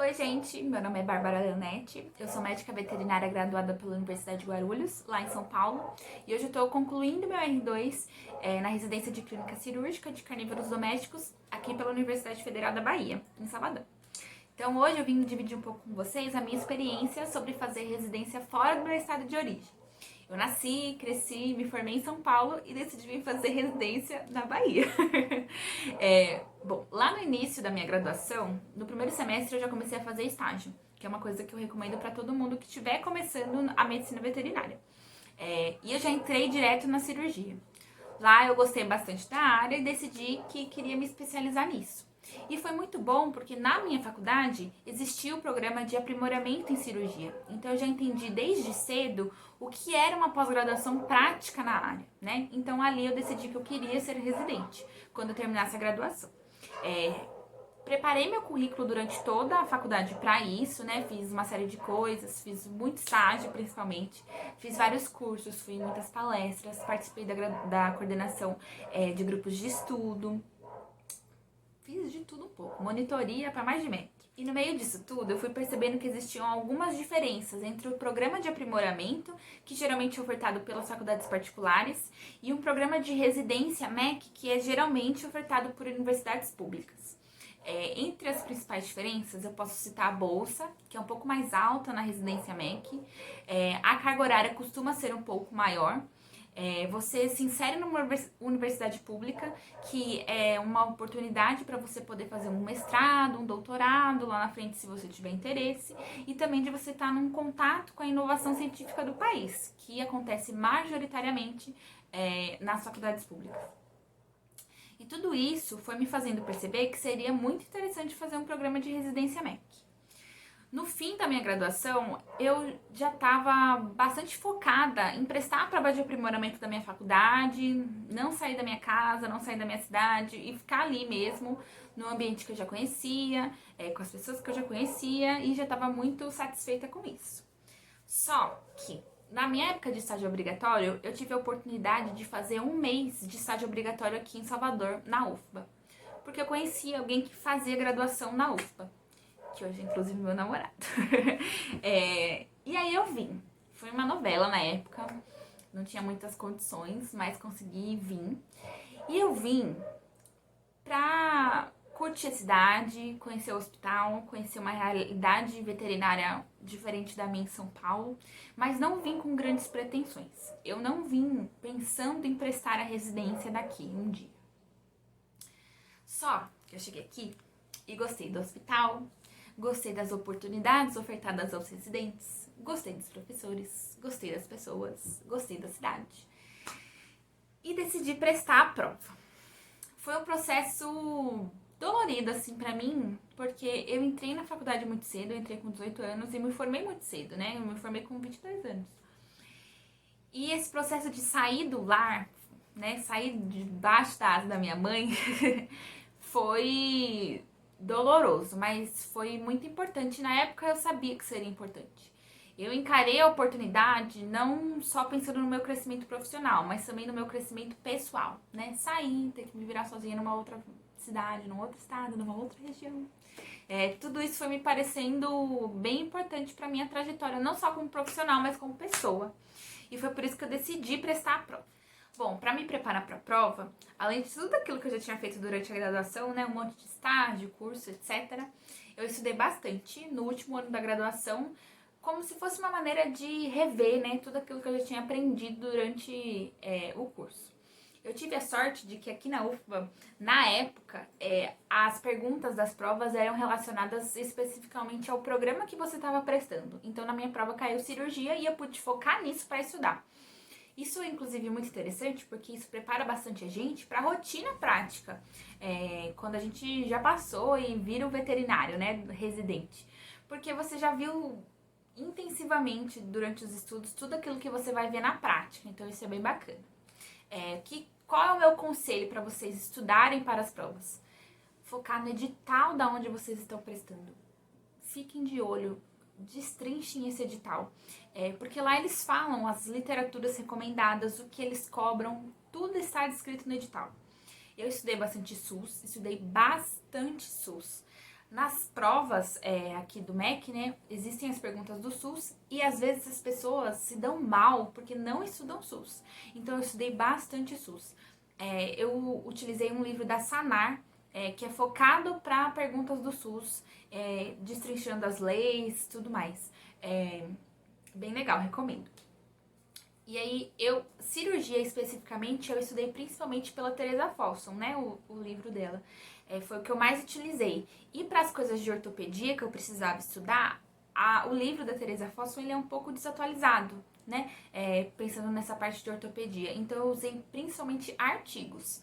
Oi, gente, meu nome é Bárbara Leonetti, eu sou médica veterinária graduada pela Universidade de Guarulhos, lá em São Paulo, e hoje eu estou concluindo meu R2 na residência de clínica cirúrgica de carnívoros domésticos aqui pela Universidade Federal da Bahia, em Salvador. Então hoje eu vim dividir um pouco com vocês a minha experiência sobre fazer residência fora do meu estado de origem. Eu nasci, cresci, me formei em São Paulo e decidi vir fazer residência na Bahia. Bom, lá no início da minha graduação, no primeiro semestre eu já comecei a fazer estágio, que é uma coisa que eu recomendo para todo mundo que estiver começando a medicina veterinária. E eu já entrei direto na cirurgia. Lá eu gostei bastante da área e decidi que queria me especializar nisso. E foi muito bom porque na minha faculdade existia o programa de aprimoramento em cirurgia. Então eu já entendi desde cedo o que era uma pós-graduação prática na área, né? Então ali eu decidi que eu queria ser residente quando eu terminasse a graduação. Preparei meu currículo durante toda a faculdade para isso, né? Fiz uma série de coisas, fiz muito estágio principalmente, fiz vários cursos, fui em muitas palestras, participei da coordenação de grupos de estudo, fiz de tudo um pouco, monitoria para mais de metro. E no meio disso tudo, eu fui percebendo que existiam algumas diferenças entre o programa de aprimoramento, que geralmente é ofertado pelas faculdades particulares, e um programa de residência MEC, que é geralmente ofertado por universidades públicas. Entre as principais diferenças, eu posso citar a bolsa, que é um pouco mais alta na residência MEC, a carga horária costuma ser um pouco maior, você se insere numa universidade pública, que é uma oportunidade para você poder fazer um mestrado, um doutorado lá na frente, se você tiver interesse, e também de você estar num contato com a inovação científica do país, que acontece majoritariamente nas faculdades públicas. E tudo isso foi me fazendo perceber que seria muito interessante fazer um programa de residência MEC. No fim da minha graduação, eu já estava bastante focada em prestar a prova de aprimoramento da minha faculdade, não sair da minha casa, não sair da minha cidade e ficar ali mesmo, no ambiente que eu já conhecia, com as pessoas que eu já conhecia, e já estava muito satisfeita com isso. Só que, na minha época de estágio obrigatório, eu tive a oportunidade de fazer um mês de estágio obrigatório aqui em Salvador, na UFBA, porque eu conhecia alguém que fazia graduação na UFBA, que hoje é inclusive meu namorado. E aí eu vim. Foi uma novela na época, não tinha muitas condições, mas consegui vir. E eu vim pra curtir a cidade, conhecer o hospital, conhecer uma realidade veterinária diferente da minha em São Paulo, mas não vim com grandes pretensões. Eu não vim pensando em prestar a residência daqui um dia. Só que eu cheguei aqui e gostei do hospital, gostei das oportunidades ofertadas aos residentes, gostei dos professores, gostei das pessoas, gostei da cidade. E decidi prestar a prova. Foi um processo dolorido, assim, pra mim, porque eu entrei na faculdade muito cedo, eu entrei com 18 anos e me formei muito cedo, né? Eu me formei com 22 anos. E esse processo de sair do lar, né, sair debaixo da asa da minha mãe, foi doloroso, mas foi muito importante. Na época eu sabia que seria importante. Eu encarei a oportunidade não só pensando no meu crescimento profissional, mas também no meu crescimento pessoal, né? Sair, ter que me virar sozinha numa outra cidade, num outro estado, numa outra região. Tudo isso foi me parecendo bem importante para minha trajetória, não só como profissional, mas como pessoa. E foi por isso que eu decidi prestar a prova. Bom, para me preparar para a prova, além de tudo aquilo que eu já tinha feito durante a graduação, né, um monte de estágio, curso, etc., eu estudei bastante no último ano da graduação, como se fosse uma maneira de rever, né, tudo aquilo que eu já tinha aprendido durante o curso. Eu tive a sorte de que aqui na UFBA, na época, as perguntas das provas eram relacionadas especificamente ao programa que você estava prestando. Então, na minha prova caiu cirurgia e eu pude focar nisso para estudar. Isso é, inclusive, muito interessante porque isso prepara bastante a gente para a rotina prática, quando a gente já passou e vira o veterinário, né, residente. Porque você já viu intensivamente durante os estudos tudo aquilo que você vai ver na prática, então isso é bem bacana. Qual é o meu conselho para vocês estudarem para as provas? Focar no edital da onde vocês estão prestando. Fiquem de olho, destrinchem esse edital, porque lá eles falam as literaturas recomendadas, o que eles cobram, tudo está descrito no edital. Eu estudei bastante SUS, estudei bastante SUS. Nas provas aqui do MEC, né, existem as perguntas do SUS e às vezes as pessoas se dão mal porque não estudam SUS. Então eu estudei bastante SUS. Eu utilizei um livro da Sanar, que é focado para perguntas do SUS, destrinchando as leis, tudo mais. Bem legal, recomendo. E aí, cirurgia especificamente, eu estudei principalmente pela Teresa Folsom, né, o livro dela. Foi o que eu mais utilizei. E para as coisas de ortopedia que eu precisava estudar, o livro da Teresa Folsom, ele é um pouco desatualizado, né, pensando nessa parte de ortopedia. Então, eu usei principalmente artigos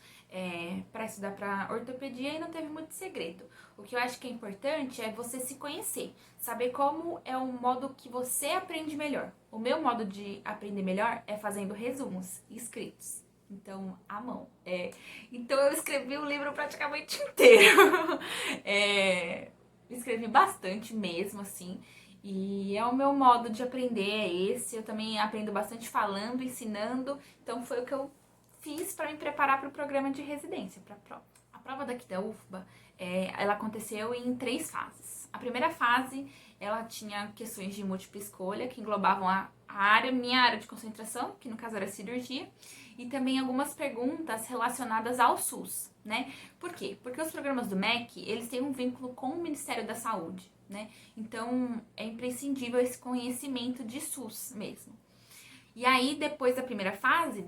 para estudar para ortopedia e não teve muito segredo. O que eu acho que é importante é você se conhecer, saber como é o modo que você aprende melhor. O meu modo de aprender melhor é fazendo resumos escritos. Então, à mão. Então, eu escrevi o livro praticamente inteiro. Escrevi bastante mesmo, assim. E é o meu modo de aprender, é esse. Eu também aprendo bastante falando, ensinando. Então, foi o que eu fiz para me preparar para o programa de residência, para a prova. A prova daqui da UFBA, ela aconteceu em 3 fases. A primeira fase, ela tinha questões de múltipla escolha, que englobavam minha área de concentração, que no caso era cirurgia, e também algumas perguntas relacionadas ao SUS, né? Por quê? Porque os programas do MEC, eles têm um vínculo com o Ministério da Saúde, né? Então, é imprescindível esse conhecimento de SUS mesmo. E aí, depois da primeira fase,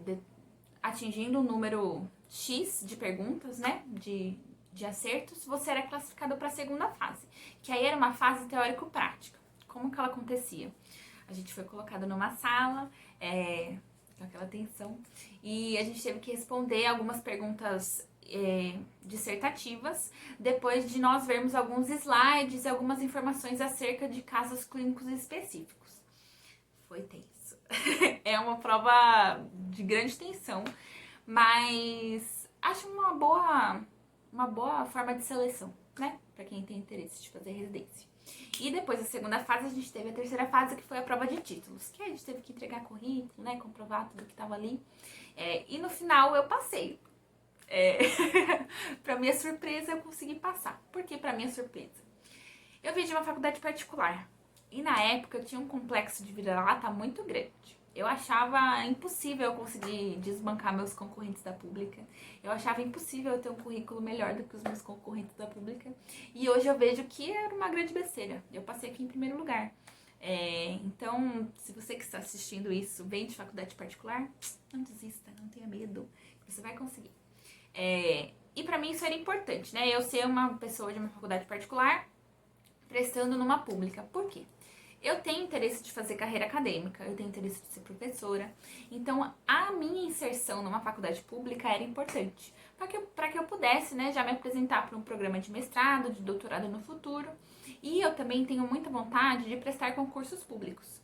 atingindo um número X de perguntas, né, de acertos, você era classificado para a segunda fase, que aí era uma fase teórico-prática. Como que ela acontecia? A gente foi colocado numa sala, com aquela tensão, e a gente teve que responder algumas perguntas dissertativas, depois de nós vermos alguns slides e algumas informações acerca de casos clínicos específicos. Foi tenso. É uma prova de grande tensão, mas acho uma boa forma de seleção, né? Pra quem tem interesse de fazer residência. E depois da segunda fase, a gente teve a terceira fase, que foi a prova de títulos, que a gente teve que entregar currículo, né? Comprovar tudo que tava ali. E no final eu passei. Pra minha surpresa, eu consegui passar. Por que pra minha surpresa? Eu vim de uma faculdade particular. E na época eu tinha um complexo de vira-lata muito grande. Eu achava impossível eu conseguir desbancar meus concorrentes da pública. Eu achava impossível eu ter um currículo melhor do que os meus concorrentes da pública. E hoje eu vejo que era uma grande besteira. Eu passei aqui em primeiro lugar. Então, se você que está assistindo isso vem de faculdade particular, não desista, não tenha medo. Você vai conseguir. E pra mim isso era importante, né? Eu ser uma pessoa de uma faculdade particular prestando numa pública. Por quê? Eu tenho interesse de fazer carreira acadêmica, eu tenho interesse de ser professora, então a minha inserção numa faculdade pública era importante, para que eu pudesse, né, já me apresentar para um programa de mestrado, de doutorado no futuro, e eu também tenho muita vontade de prestar concursos públicos.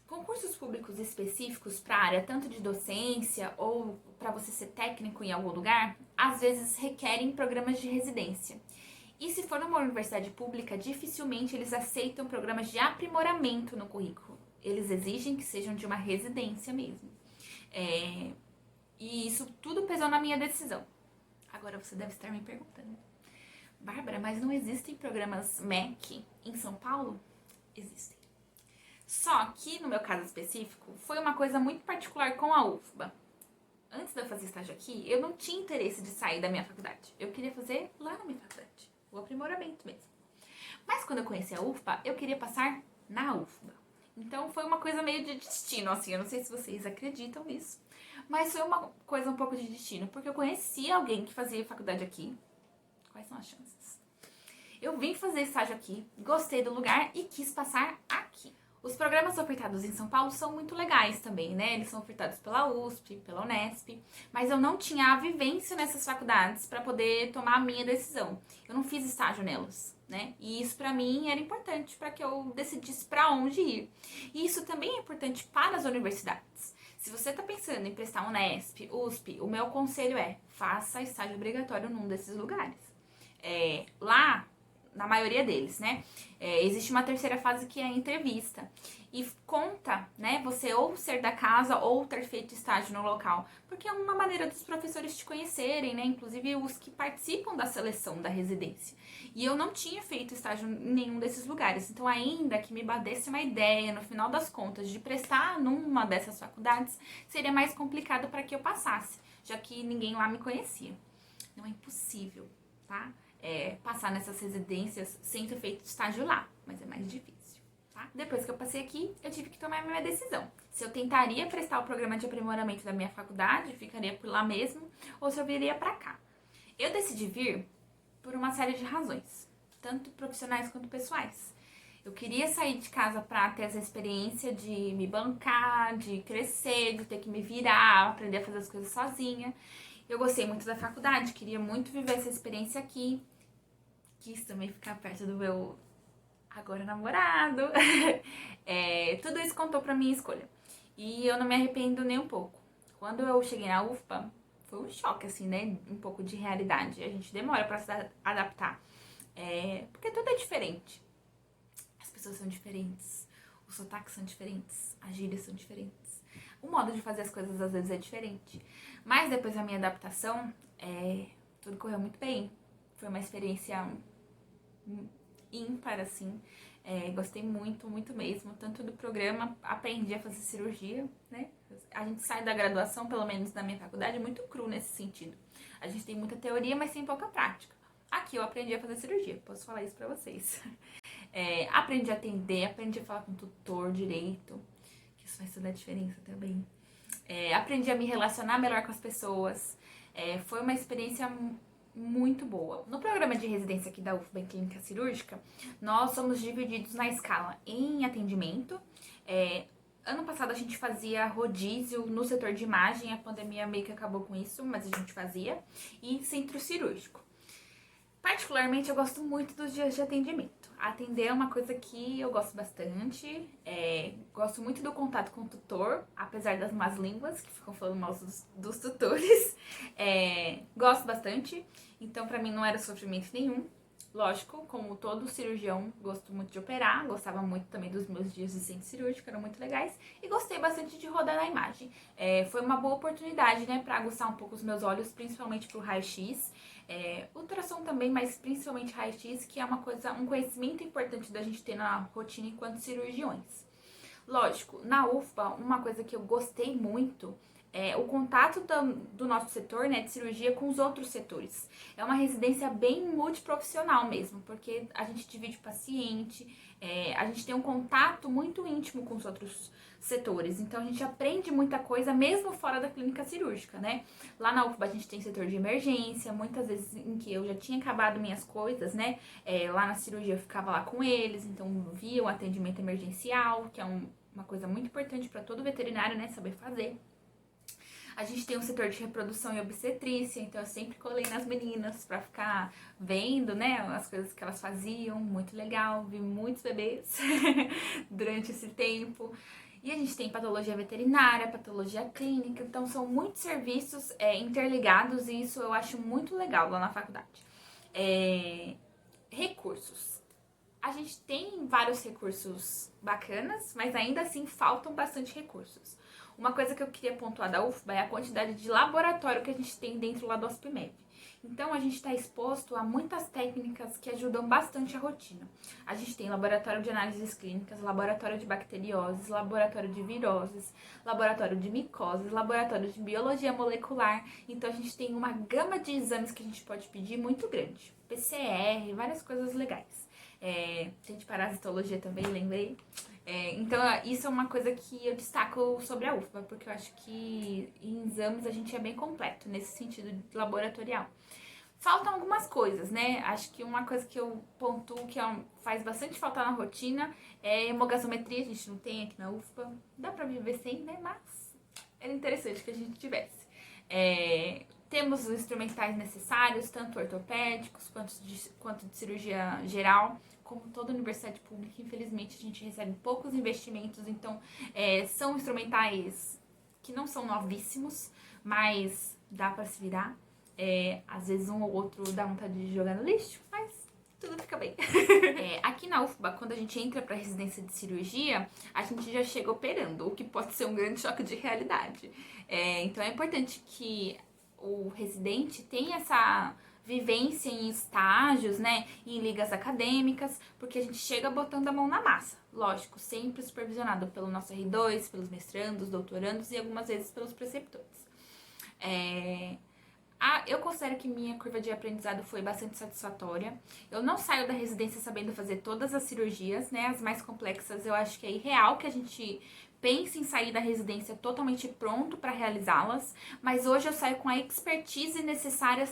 Concursos públicos específicos para a área tanto de docência ou para você ser técnico em algum lugar, às vezes requerem programas de residência. E se for numa universidade pública, dificilmente eles aceitam programas de aprimoramento no currículo. Eles exigem que sejam de uma residência mesmo. E isso tudo pesou na minha decisão. Agora você deve estar me perguntando: Bárbara, mas não existem programas MEC em São Paulo? Existem. Só que, no meu caso específico, foi uma coisa muito particular com a UFBA. Antes de eu fazer estágio aqui, eu não tinha interesse de sair da minha faculdade. Eu queria fazer lá na minha faculdade. O aprimoramento mesmo. Mas quando eu conheci a UFBA, eu queria passar na UFBA. Então foi uma coisa meio de destino, assim. Eu não sei se vocês acreditam nisso, mas foi uma coisa um pouco de destino, porque eu conheci alguém que fazia faculdade aqui. Quais são as chances? Eu vim fazer estágio aqui, gostei do lugar e quis passar aqui. Os programas ofertados em São Paulo são muito legais também, né? Eles são ofertados pela USP, pela Unesp, mas eu não tinha a vivência nessas faculdades para poder tomar a minha decisão. Eu não fiz estágio nelas, né? E isso para mim era importante para que eu decidisse para onde ir. E isso também é importante para as universidades. Se você está pensando em prestar Unesp, USP, o meu conselho é: faça estágio obrigatório num desses lugares. Lá na maioria deles, né? Existe uma terceira fase que é a entrevista. E conta, né, você ou ser da casa ou ter feito estágio no local. Porque é uma maneira dos professores te conhecerem, né? Inclusive os que participam da seleção da residência. E eu não tinha feito estágio em nenhum desses lugares. Então, ainda que me batesse uma ideia, no final das contas, de prestar numa dessas faculdades, seria mais complicado para que eu passasse, já que ninguém lá me conhecia. Não é impossível, tá? Passar nessas residências sem ter feito estágio lá, mas é mais difícil, tá? Depois que eu passei aqui, eu tive que tomar a minha decisão. Se eu tentaria prestar o programa de aprimoramento da minha faculdade, ficaria por lá mesmo, ou se eu viria pra cá. Eu decidi vir por uma série de razões, tanto profissionais quanto pessoais. Eu queria sair de casa pra ter essa experiência de me bancar, de crescer, de ter que me virar, aprender a fazer as coisas sozinha. Eu gostei muito da faculdade, queria muito viver essa experiência aqui. Quis também ficar perto do meu agora namorado. Tudo isso contou pra minha escolha. E eu não me arrependo nem um pouco. Quando eu cheguei na UFPA, foi um choque, assim, né? Um pouco de realidade. A gente demora pra se adaptar. Porque tudo é diferente. As pessoas são diferentes. Os sotaques são diferentes. As gírias são diferentes. O modo de fazer as coisas às vezes é diferente. Mas depois da minha adaptação, tudo correu muito bem. Foi uma experiência ímpar, assim. Gostei muito, muito mesmo. Tanto do programa, aprendi a fazer cirurgia, né? A gente sai da graduação, pelo menos na minha faculdade, muito cru nesse sentido. A gente tem muita teoria, mas tem pouca prática. Aqui eu aprendi a fazer cirurgia, posso falar isso pra vocês. Aprendi a atender, aprendi a falar com o tutor direito, que isso faz toda a diferença também. Aprendi a me relacionar melhor com as pessoas. Foi uma experiência muito boa. No programa de residência aqui da UFBA em Clínica Cirúrgica, nós somos divididos na escala em atendimento. Ano passado a gente fazia rodízio no setor de imagem, a pandemia meio que acabou com isso, mas a gente fazia. E centro cirúrgico. Particularmente, eu gosto muito dos dias de atendimento. Atender é uma coisa que eu gosto bastante. Gosto muito do contato com o tutor, apesar das más línguas que ficam falando mal dos tutores. Gosto bastante, então pra mim não era sofrimento nenhum. Lógico, como todo cirurgião, gosto muito de operar, gostava muito também dos meus dias de centro cirúrgico, eram muito legais. E gostei bastante de rodar na imagem. Foi uma boa oportunidade, né, pra aguçar um pouco os meus olhos, principalmente pro raio-x. Ultrassom também, mas principalmente raio-x, que é um conhecimento importante da gente ter na rotina enquanto cirurgiões. Lógico, na UFBA, uma coisa que eu gostei muito é o contato do nosso setor, né, de cirurgia com os outros setores. É uma residência bem multiprofissional mesmo, porque a gente divide o paciente, a gente tem um contato muito íntimo com os outros setores. Então a gente aprende muita coisa mesmo fora da clínica cirúrgica, né? Lá na UFBA a gente tem setor de emergência, muitas vezes em que eu já tinha acabado minhas coisas, né? Lá na cirurgia eu ficava lá com eles, então via o atendimento emergencial, que é uma coisa muito importante para todo veterinário, né? Saber fazer. A gente tem um setor de reprodução e obstetrícia, então eu sempre colei nas meninas pra ficar vendo, né, as coisas que elas faziam, muito legal, vi muitos bebês durante esse tempo. E a gente tem patologia veterinária, patologia clínica, então são muitos serviços interligados e isso eu acho muito legal lá na faculdade. Recursos. A gente tem vários recursos bacanas, mas ainda assim faltam bastante recursos. Uma coisa que eu queria pontuar da UFBA é a quantidade de laboratório que a gente tem dentro lá do Hospimed. Então, a gente está exposto a muitas técnicas que ajudam bastante a rotina. A gente tem laboratório de análises clínicas, laboratório de bacterioses, laboratório de viroses, laboratório de micoses, laboratório de biologia molecular. Então, a gente tem uma gama de exames que a gente pode pedir muito grande. PCR, várias coisas legais. Tem de parasitologia também, lembrei. Então, isso é uma coisa que eu destaco sobre a UFBA, porque eu acho que em exames a gente é bem completo nesse sentido laboratorial. Faltam algumas coisas, né? Acho que uma coisa que eu pontuo que faz bastante falta na rotina é hemogassometria, a gente não tem aqui na UFBA. Dá pra viver sem, né? Mas era interessante que a gente tivesse. Temos os instrumentais necessários, tanto ortopédicos quanto de cirurgia geral. Como toda universidade pública, infelizmente, a gente recebe poucos investimentos, então são instrumentais que não são novíssimos, mas dá pra se virar. Às vezes um ou outro dá vontade de jogar no lixo, mas tudo fica bem. Aqui na UFBA, quando a gente entra pra residência de cirurgia, a gente já chega operando, o que pode ser um grande choque de realidade. Então é importante que o residente tenha essa vivência em estágios, né, em ligas acadêmicas, porque a gente chega botando a mão na massa. Lógico, sempre supervisionado pelo nosso R2, pelos mestrandos, doutorandos e algumas vezes pelos preceptores. Eu considero que minha curva de aprendizado foi bastante satisfatória. Eu não saio da residência sabendo fazer todas as cirurgias, né? As mais complexas, eu acho que é irreal que a gente pense em sair da residência totalmente pronto para realizá-las. Mas hoje eu saio com a expertise necessária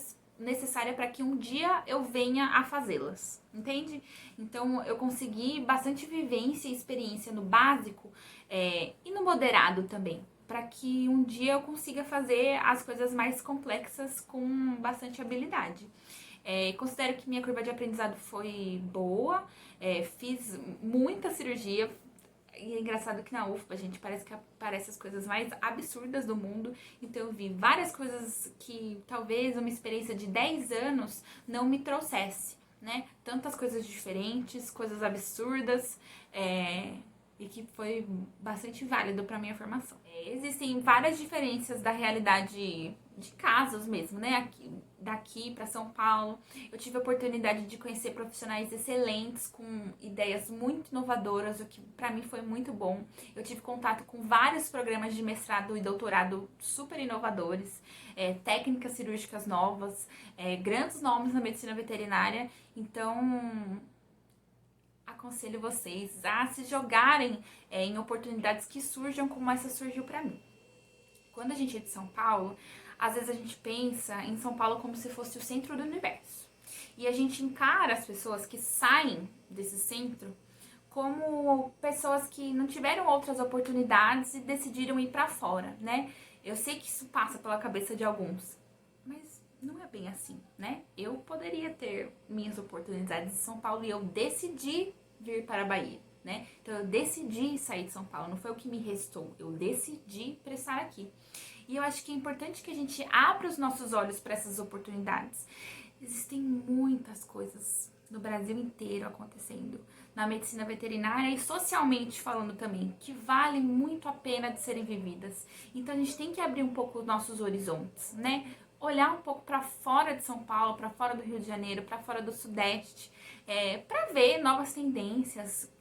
para que um dia eu venha a fazê-las, entende? Então eu consegui bastante vivência e experiência no básico e no moderado também, para que um dia eu consiga fazer as coisas mais complexas com bastante habilidade. Considero que minha curva de aprendizado foi boa, fiz muita cirurgia, e é engraçado que na UFBA, gente, parece que aparecem as coisas mais absurdas do mundo. Então eu vi várias coisas que talvez uma experiência de 10 anos não me trouxesse, né? Tantas coisas diferentes, coisas absurdas, e que foi bastante válido para minha formação. Existem várias diferenças da realidade de casos mesmo, né? Daqui para São Paulo, eu tive a oportunidade de conhecer profissionais excelentes com ideias muito inovadoras, o que para mim foi muito bom. Eu tive contato com vários programas de mestrado e doutorado super inovadores, técnicas cirúrgicas novas, grandes nomes na medicina veterinária. Então, aconselho vocês a se jogarem em oportunidades que surjam como essa surgiu para mim. Quando a gente é de São Paulo, às vezes a gente pensa em São Paulo como se fosse o centro do universo. E a gente encara as pessoas que saem desse centro como pessoas que não tiveram outras oportunidades e decidiram ir para fora, né? Eu sei que isso passa pela cabeça de alguns, mas não é bem assim, né? Eu poderia ter minhas oportunidades em São Paulo e eu decidi vir para a Bahia, né? Então eu decidi sair de São Paulo, não foi o que me restou, eu decidi prestar aqui. E eu acho que é importante que a gente abra os nossos olhos para essas oportunidades. Existem muitas coisas no Brasil inteiro acontecendo, na medicina veterinária e socialmente falando também, que valem muito a pena de serem vividas. Então a gente tem que abrir um pouco os nossos horizontes, né? Olhar um pouco para fora de São Paulo, para fora do Rio de Janeiro, para fora do Sudeste, para ver novas tendências,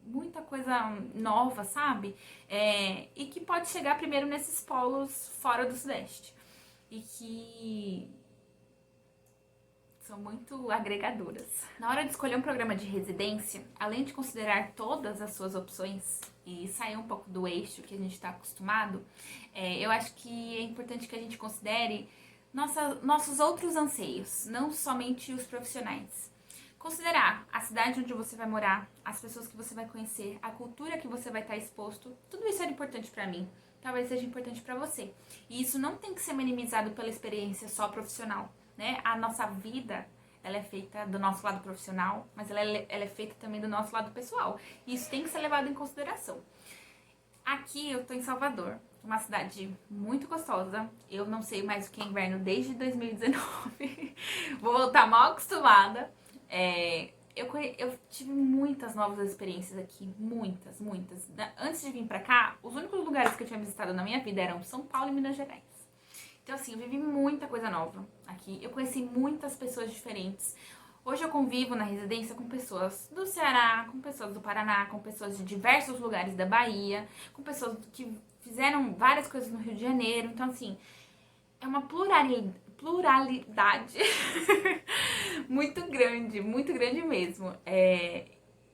muita coisa nova, sabe? E que pode chegar primeiro nesses polos fora do Sudeste. E que são muito agregadoras. Na hora de escolher um programa de residência, além de considerar todas as suas opções e sair um pouco do eixo que a gente está acostumado, eu acho que é importante que a gente considere nossos outros anseios, não somente os profissionais. Considerar a cidade onde você vai morar, as pessoas que você vai conhecer, a cultura que você vai estar exposto, tudo isso é importante pra mim, talvez seja importante pra você. E isso não tem que ser minimizado pela experiência só profissional, né? A nossa vida, ela é feita do nosso lado profissional, mas ela é feita também do nosso lado pessoal. E isso tem que ser levado em consideração. Aqui eu tô em Salvador, uma cidade muito gostosa. Eu não sei mais o que é inverno desde 2019. Vou voltar mal acostumada. Eu tive muitas novas experiências aqui, muitas. Antes de vir pra cá, os únicos lugares que eu tinha visitado na minha vida eram São Paulo e Minas Gerais. Então assim, eu vivi muita coisa nova aqui, eu conheci muitas pessoas diferentes. Hoje eu convivo na residência com pessoas do Ceará, com pessoas do Paraná, com pessoas de diversos lugares da Bahia, com pessoas que fizeram várias coisas no Rio de Janeiro. Então assim, é uma pluralidade muito grande mesmo.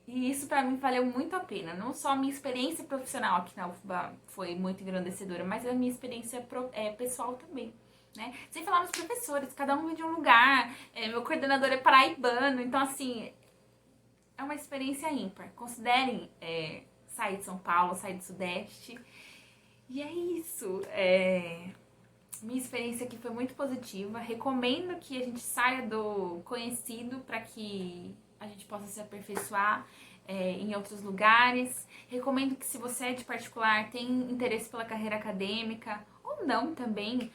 E isso pra mim valeu muito a pena. Não só a minha experiência profissional aqui na UFBA foi muito engrandecedora, mas a minha experiência pessoal também, né? Sem falar nos professores, cada um vem de um lugar, meu coordenador é paraibano, então assim, é uma experiência ímpar. Considerem sair de São Paulo, sair do Sudeste. E é isso. Minha experiência aqui foi muito positiva. Recomendo que a gente saia do conhecido para que a gente possa se aperfeiçoar em outros lugares. Recomendo que, se você é de particular, tem interesse pela carreira acadêmica ou não também,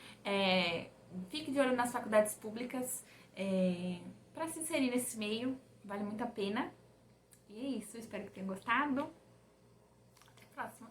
fique de olho nas faculdades públicas. pra se inserir nesse meio, vale muito a pena. E é isso, espero que tenham gostado. Até a próxima!